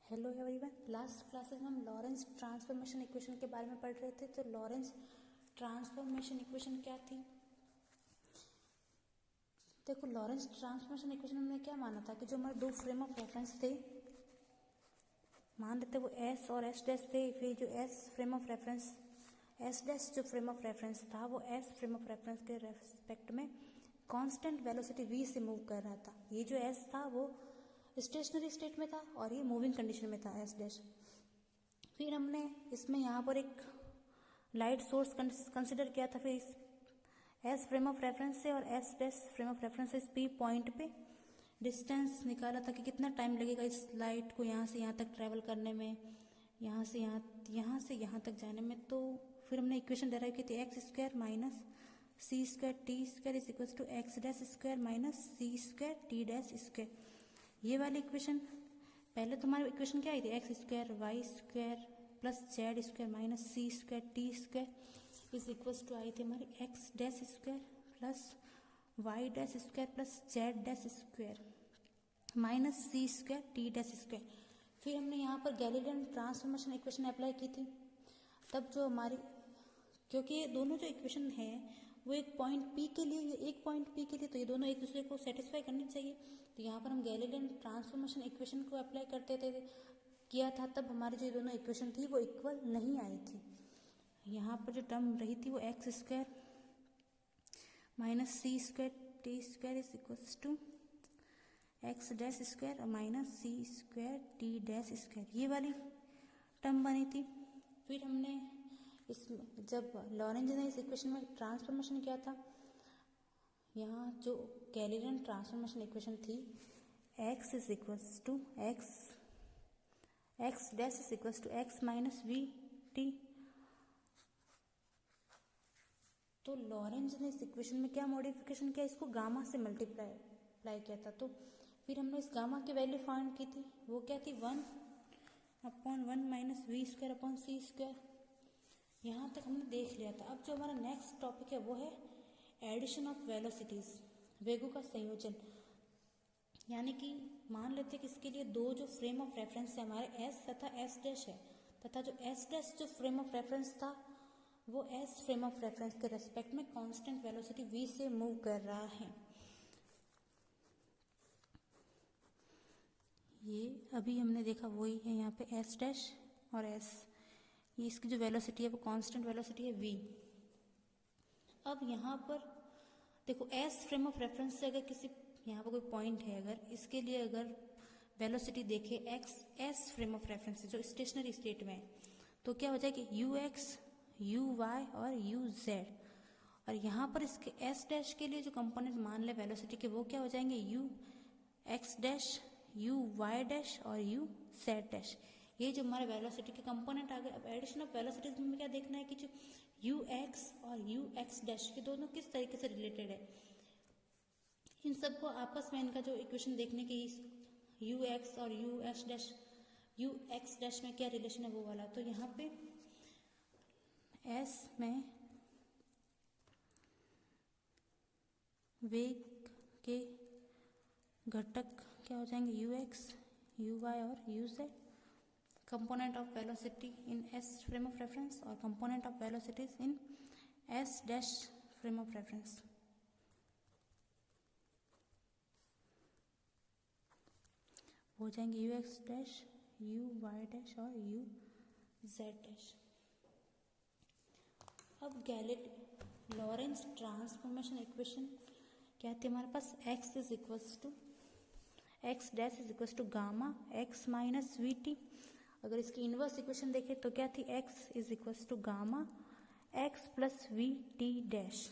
Hello everyone, last classes में हम Lorentz transformation equation के बारे में पढ़ रहे थे। तो लॉरेंस ट्रांसफॉर्मेशन इक्वेशन क्या थी? देखो, लॉरेंस ट्रांसफॉर्मेशन इक्वेशन में हमने क्या माना था कि जो हमारे दो फ्रेम ऑफ रेफरेंस थे, मान लेते वो एस और एस डैश थे। फिर जो S frame of reference, S dash जो फ्रेम ऑफ रेफरेंस था वो एस फ्रेम ऑफ रेफरेंस के रेस्पेक्ट में कांस्टेंट वेलोसिटी v से मूव कर रहा था। ये जो एस था वो स्टेशनरी स्टेट में था और ये मूविंग कंडीशन में था एस डैश। फिर हमने इसमें यहाँ पर एक लाइट सोर्स कंसिडर किया था। फिर इस एस फ्रेम ऑफ रेफरेंस से और S dash frame of reference से इस पी पॉइंट पे डिस्टेंस निकाला था कि कितना टाइम लगेगा इस लाइट को यहाँ से यहाँ तक ट्रैवल करने में, यहाँ से यहाँ तक जाने में। तो फिर हमने इक्वेशन डेराइव की थी x square minus c square t square is equal to x dash square minus c square t dash square. ये वाली इक्वेशन पहले तो हमारी इक्वेशन क्या आई थी, x square y square plus z square minus c square t square is equal to आई थी हमारी x dash square plus y dash square plus z dash square minus c square t dash square. फिर हमने यहाँ पर Galilean transformation equation apply की थी। तब जो हमारी, क्योंकि ये दोनों जो इक्वेशन है वो एक पॉइंट पी के लिए, तो ये दोनों एक दूसरे को सेटिस्फाई करनी चाहिए। तो यहाँ पर हम गैलीलियन ट्रांसफॉर्मेशन इक्वेशन को अप्लाई करते थे किया था, तब हमारी जो दोनों इक्वेशन थी वो इक्वल नहीं आई थी। यहाँ पर जो टर्म रही थी वो x square minus c square t square is equal to x dash square minus c square t dash square, ये वाली टर्म बनी थी। फिर हमने इसमें जब लॉरेंज ने इस इक्वेशन में ट्रांसफॉर्मेशन किया था, यहाँ जो गैलीलियन ट्रांसफॉर्मेशन इक्वेशन थी x is equals to x dash is equals to x minus v t. तो लॉरेंज ने इस इक्वेशन में क्या मॉडिफिकेशन किया, इसको गामा से मल्टीप्लाई किया था। तो फिर हमने इस गामा की वैल्यू फाइंड की थी, वो क्या थी 1/1 minus v square upon c square. यहाँ तक हमने देख लिया था। अब जो हमारा नेक्स्ट टॉपिक है वो है एडिशन ऑफ वेलोसिटीज, वेगों का संयोजन। यानी कि मान लेते हैं कि इसके लिए दो जो फ्रेम ऑफ रेफरेंस है हमारे एस तथा एस डैश है, तथा जो एस डैश जो फ्रेम ऑफ रेफरेंस था वो एस फ्रेम ऑफ रेफरेंस के रेस्पेक्ट में कांस्टेंट वेलोसिटी v से मूव कर रहा है। ये अभी हमने देखा वही है, यहाँ पे एस डैश और एस, ये इसकी जो वेलोसिटी है वो कांस्टेंट वेलोसिटी है v। अब यहाँ पर देखो, एस फ्रेम ऑफ रेफरेंस से अगर किसी यहाँ पर कोई पॉइंट है, अगर इसके लिए अगर वेलोसिटी देखे x S frame of reference से जो स्टेशनरी स्टेट में है, तो क्या हो जाएगी यू एक्स यू वाई और यू जेड। और यहाँ पर इसके एस डैश के लिए जो कंपोनेंट मान ले वेलोसिटी के, वो क्या हो जाएंगे u x dash u y dash और यू जेड डैश। ये जो हमारे वेलोसिटी के कंपोनेंट आ गए। अब एडिशन ऑफ वेलोसिटीज में क्या देखना है कि जो यू एक्स और यू एक्स डैश के दोनों किस तरीके से रिलेटेड है, इन सबको आपस में इनका जो इक्वेशन देखने की यू एक्स और यू एक्स डैश में क्या रिलेशन है वो वाला। तो यहाँ पे एस में वेग के घटक क्या हो जाएंगे यू एक्स यू वाई और u z, component of velocity in s frame of reference और component of velocities in s dash frame of reference. हो जाएंगे u x dash u y dash और यू जेड डैश। अब Lorentz transformation equation क्या थी हमारे पास, x is equals to x dash is equals to gamma x minus v t. अगर इसकी इनवर्स इक्वेशन देखें तो क्या थी, x is equals to gamma x plus v t dash.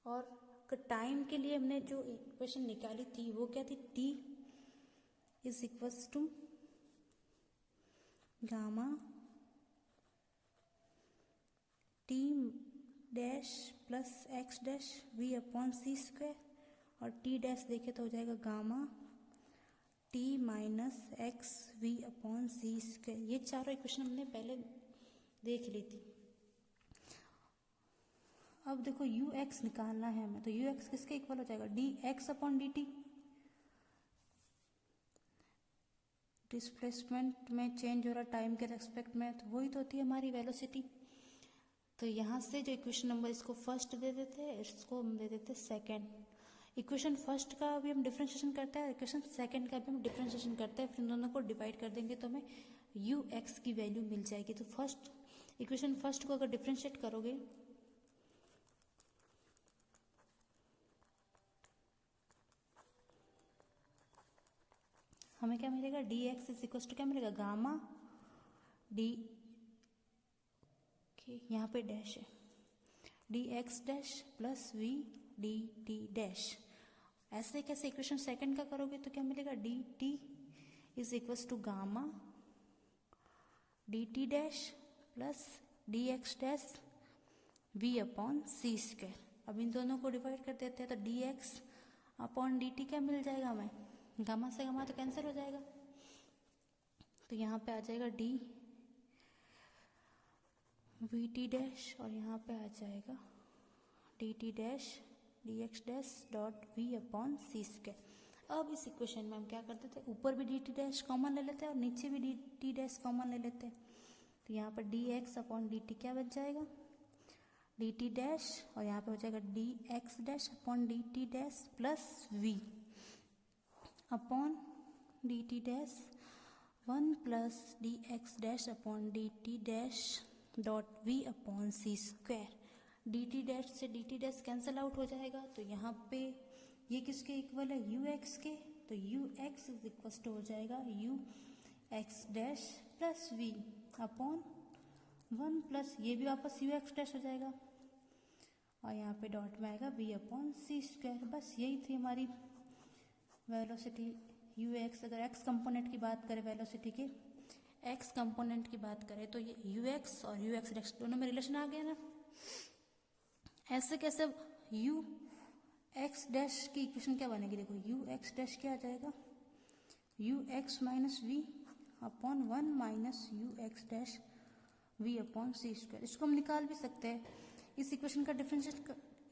और टाइम के लिए हमने जो इक्वेशन निकाली थी वो क्या थी, t is equals to gamma t dash plus x dash v upon c square, और t डैश देखे तो हो जाएगा gamma t minus x v upon c square. ये चारों इक्वेशन हमने पहले देख ली थी। अब देखो यू एक्स निकालना है हमें, तो यू एक्स किसके इक्वल हो जाएगा d x upon d T. Displacement में चेंज हो रहा टाइम के रेस्पेक्ट में, तो वही तो होती है हमारी वेलोसिटी। तो यहाँ से जो इक्वेशन नंबर इसको फर्स्ट दे देते हैं, इसको हम दे देते हैं सेकेंड। इक्वेशन फर्स्ट का भी हम डिफ्रेंशिएशन करते हैं, इक्वेशन सेकेंड का भी हम डिफ्रेंशिएशन करते हैं, फिर दोनों को डिवाइड कर देंगे तो हमें यू एक्स की वैल्यू मिल जाएगी। तो फर्स्ट इक्वेशन फर्स्ट को अगर डिफ्रेंशिएट करोगे हमें क्या मिलेगा, d x is equal to क्या मिलेगा, गामा डी के यहाँ पे डैश है, d x dash plus v d t dash. ऐसे कैसे इक्वेशन सेकंड का करोगे तो क्या मिलेगा, d t is equal to gamma d t dash plus d x dash v upon c square. अब इन दोनों को डिवाइड कर देते हैं तो d x upon d t क्या मिल जाएगा हमें, गामा से गामा तो कैंसिल हो जाएगा, तो यहाँ पे आ जाएगा डी वी टी डैश और यहाँ पे आ जाएगा d t dash d x dash dot v upon c square. अब इस इक्वेशन में हम क्या करते थे, ऊपर भी डी टी डैश कॉमन ले लेते हैं और नीचे भी डी टी डैश कॉमन ले लेते हैं, तो यहाँ पर D x upon d t क्या बच जाएगा, डी टी डैश और यहाँ पे हो जाएगा d x dash upon d t dash plus v upon d t dash 1 plus d x dash upon d t dash dot v upon c square. D t dash से d t dash cancel out हो जाएगा, तो यहाँ पे ये किसके equal है, you x के, तो u x is equal to हो जाएगा u x dash plus v upon 1 plus ये भी वापस यू एक्स डैश हो जाएगा और यहाँ पे डॉट में आएगा वी अपॉन सी स्क्वायर। बस यही थी हमारी वेलोसिटी यू एक्स। अगर एक्स कंपोनेंट की बात करें, वेलोसिटी के एक्स कंपोनेंट की बात करें तो ये यू एक्स और यू एक्स डैश दोनों में रिलेशन आ गया ना। ऐसे कैसे यू एक्स डैश की इक्वेशन क्या बनेगी, देखो यू एक्स डैश क्या आ जाएगा, u x minus v upon 1 minus u x dash v upon c square. इसको हम निकाल भी सकते हैं, इस इक्वेशन का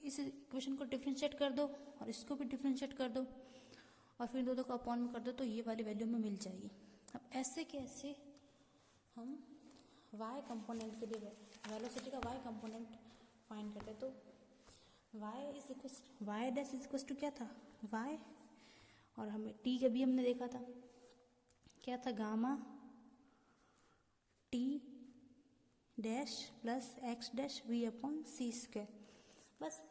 इस इक्वेशन को डिफ्रेंशिएट कर दो और इसको भी डिफ्रेंशिएट कर दो और फिर दोनों को अपॉन में कर दो तो ये वाली वैल्यू में मिल जाएगी। अब ऐसे कैसे हम y कंपोनेंट के लिए वेलोसिटी का y कंपोनेंट फाइंड करते हैं, तो y dash is equal to क्या था, y और हमें t के भी हमने देखा था क्या था, gamma t dash plus x dash v upon c square. बस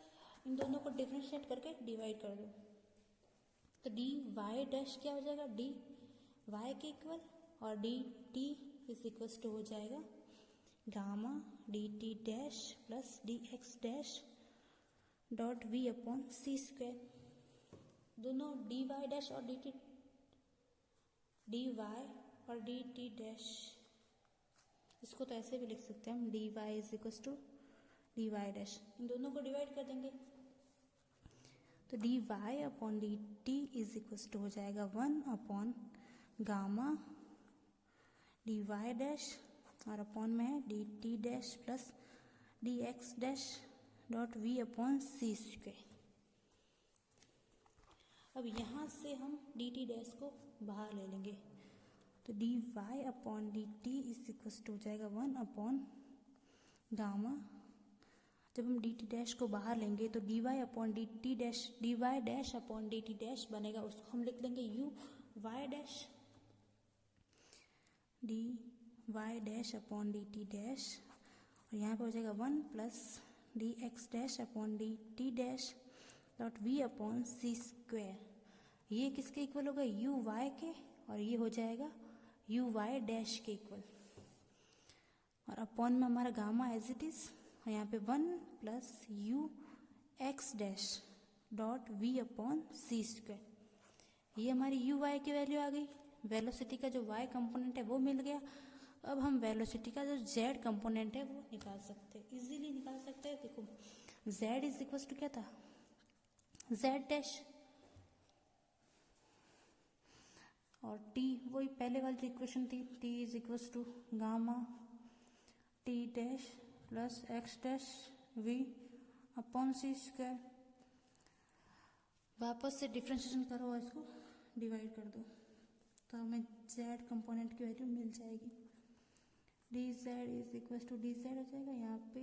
इन दोनों को डिफरेंशिएट करके डिवाइड कर दो तो डी वाई डैश क्या हो जाएगा, डी वाई के इक्वल और d t is equal to हो जाएगा gamma d t dash plus d x dash dot v upon c square. दोनों डी वाई डैश और डी वाई और डी टी डैश, इसको तो ऐसे भी लिख सकते हैं हम, d y is equal to d y dash, इन दोनों को डिवाइड कर देंगे तो d y upon d t is equal to हो जाएगा 1 upon gamma d y dash और अपॉन में है d t dash plus d x dash dot v upon c square. अब यहाँ से हम डी टी डैश को बाहर ले लेंगे तो d y upon d t is equal to हो जाएगा 1 अपॉन गामा, जब हम डी टी डैश को बाहर लेंगे तो d y upon d t dash d y dash upon d t dash बनेगा, उसको हम लिख देंगे u y dash d y dash upon d t dash और यहाँ पे हो जाएगा 1 plus d x dash upon d t dash dot v upon c square. ये किसके इक्वल होगा, यू वाई के, और ये हो जाएगा यू वाई डैश के इक्वल और अपॉन में हमारा गामा एज इट इज और यहाँ पे 1 plus u x dash dot v upon c square. ये हमारी यू वाई की वैल्यू आ गई, वेलोसिटी का जो y कंपोनेंट है वो मिल गया। अब हम वेलोसिटी का जो z कंपोनेंट है वो निकाल सकते हैं, इजीली निकाल सकते हैं। देखो z इज इक्वल टू क्या था, z डैश और t वही पहले वाली इक्वेशन थी, t is equal to gamma t dash plus x dash v upon c square. वापस से डिफ्रेंशिएशन करो और इसको डिवाइड कर दो तो हमें z कंपोनेंट की वैल्यू मिल जाएगी। D z is equal to d z हो जाएगा, यहाँ पे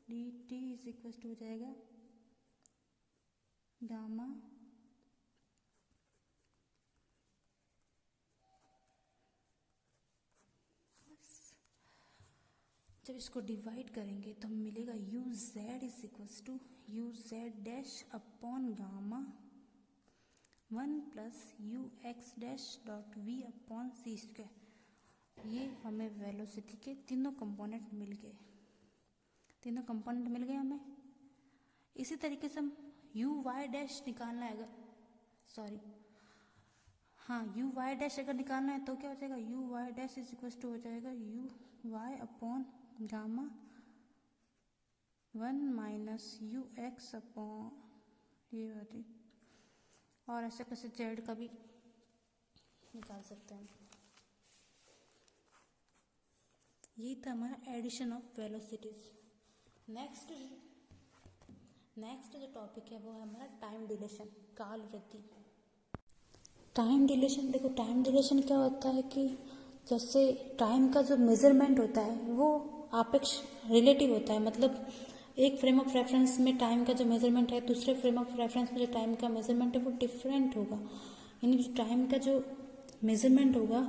d t is equal to हो जाएगा गामा जब इसको डिवाइड करेंगे तो हमें मिलेगा u z is equal to u z dash upon gamma 1 plus u x dash dot v upon c square. ये हमें वेलोसिटी के तीनों कंपोनेंट मिल गए, तीनों कंपोनेंट मिल गए हमें। इसी तरीके से हम यू वाई डैश निकालना है, अगर यू वाई डैश अगर निकालना है तो क्या हो जाएगा, u y dash is equal to हो जाएगा u y upon gamma 1 minus u x upon ये वाली, और ऐसे कैसे जेड का भी निकाल सकते हैं। यही था हमारा एडिशन ऑफ वेलोसिटीज। नेक्स्ट जो टॉपिक है वो है हमारा टाइम डिलेशन, काल वृद्धि। टाइम डिलेशन, देखो टाइम डिलेशन क्या होता है कि जैसे टाइम का जो मेजरमेंट होता है वो आपेक्ष रिलेटिव होता है, मतलब एक फ्रेम ऑफ रेफरेंस में टाइम का जो मेजरमेंट है दूसरे फ्रेम ऑफ रेफरेंस में जो टाइम का मेजरमेंट है वो डिफरेंट होगा, यानी जो टाइम का जो मेजरमेंट होगा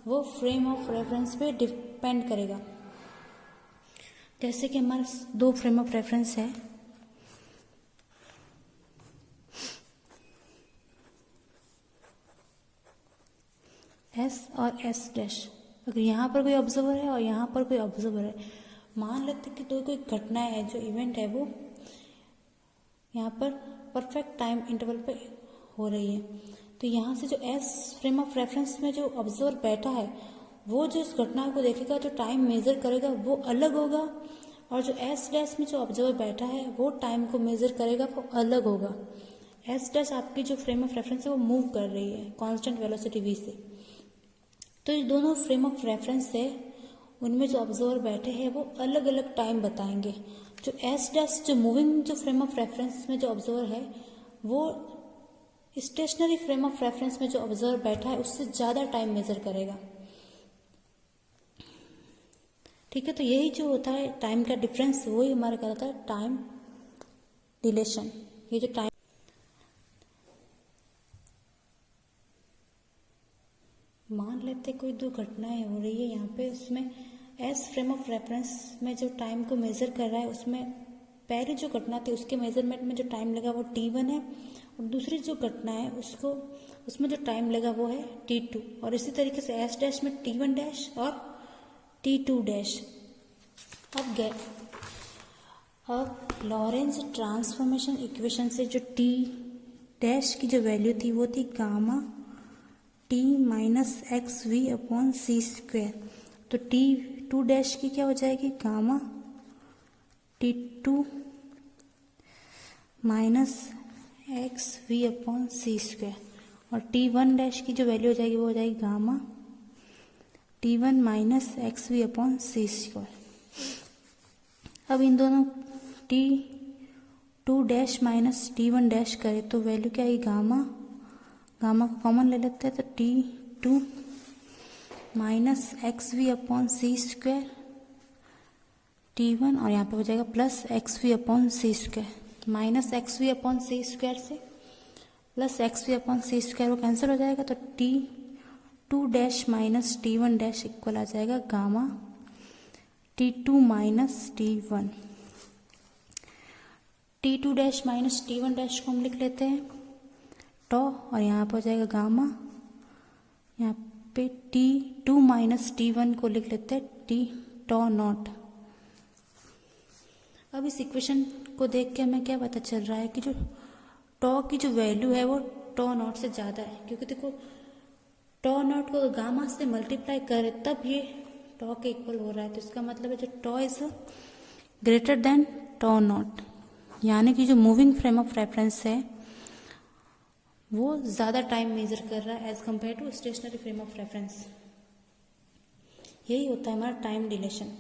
वो फ्रेम ऑफ रेफरेंस पे डिपेंड करेगा। जैसे कि हमारे दो फ्रेम ऑफ रेफरेंस है, एस और एस डैश। अगर यहाँ पर कोई ऑब्जर्वर है और यहाँ पर कोई ऑब्जर्वर है, मान लेते कि दो कोई घटना है, जो इवेंट है वो यहाँ पर परफेक्ट टाइम इंटरवल पे हो रही है, तो यहाँ से जो एस फ्रेम ऑफ रेफरेंस में जो ऑब्जर्वर बैठा है वो जो इस घटना को देखेगा, जो टाइम मेजर करेगा वो अलग होगा, और जो एस डैश में जो ऑब्जर्वर बैठा है वो टाइम को मेजर करेगा वो अलग होगा। एस डैश आपकी जो फ्रेम ऑफ रेफरेंस है वो मूव कर रही है कांस्टेंट वेलोसिटी v से, तो ये दोनों फ्रेम ऑफ रेफरेंस है उनमें जो ऑब्जर्वर बैठे हैं वो अलग अलग टाइम बताएंगे। जो एस डैश जो मूविंग जो फ्रेम ऑफ रेफरेंस में जो ऑब्जर्वर है वो स्टेशनरी फ्रेम ऑफ रेफरेंस में जो ऑब्जर्वर बैठा है उससे ज़्यादा टाइम मेजर करेगा। ठीक है, तो यही जो होता है टाइम का डिफरेंस वही हमारा क्या होता है, टाइम डिलेशन। ये जो टाइम मान लेते कोई दो घटनाएं हो रही है यहाँ पे, उसमें एस फ्रेम ऑफ रेफरेंस में जो टाइम को मेजर कर रहा है उसमें पहली जो घटना थी उसके मेजरमेंट में जो टाइम लगा वो t1 है, और दूसरी जो घटना है उसमें जो टाइम लगा वो है t2, और इसी तरीके से एस डैश में t1 डैश और t2 डैश। अब लॉरेंज ट्रांसफॉर्मेशन इक्वेशन से जो t डैश की जो वैल्यू थी वो थी gamma t minus x v upon c square, तो t2 डैश की क्या हो जाएगी, gamma t2 minus x v upon c square, और t1 डैश की जो वैल्यू हो जाएगी वो हो जाएगी gamma t1 minus x v upon c square. अब इन दोनों t2 dash minus t1 dash करें तो वैल्यू क्या है, गामा को कॉमन ले लेते हैं, तो t2 minus x v upon c square t1, और यहाँ पे हो जाएगा plus x v upon c square. Minus x v upon c square से plus x v upon c square वो कैंसिल हो जाएगा, तो t2 dash minus t1 dash equal आ जाएगा gamma t2 minus t1। t2 dash minus t1 dash को हम लिख लेते हैं टॉ, और यहाँ पर हो जाएगा गामा, यहाँ पे t2 माइनस t1 को लिख लेते हैं t टॉ नॉट। अब इस इक्वेशन को देख के हमें क्या पता चल रहा है कि जो टॉ की जो वैल्यू है वो टॉ नॉट से ज़्यादा है, क्योंकि देखो टॉ नॉट को गामा से मल्टीप्लाई करे तब ये टॉ के इक्वल हो रहा है, तो इसका मतलब है जो tau is greater than tau naught, यानी कि जो मूविंग फ्रेम ऑफ रेफरेंस है वो ज़्यादा टाइम मेजर कर रहा है as compared to stationary frame of reference. यही होता है हमारा टाइम डिलेशन।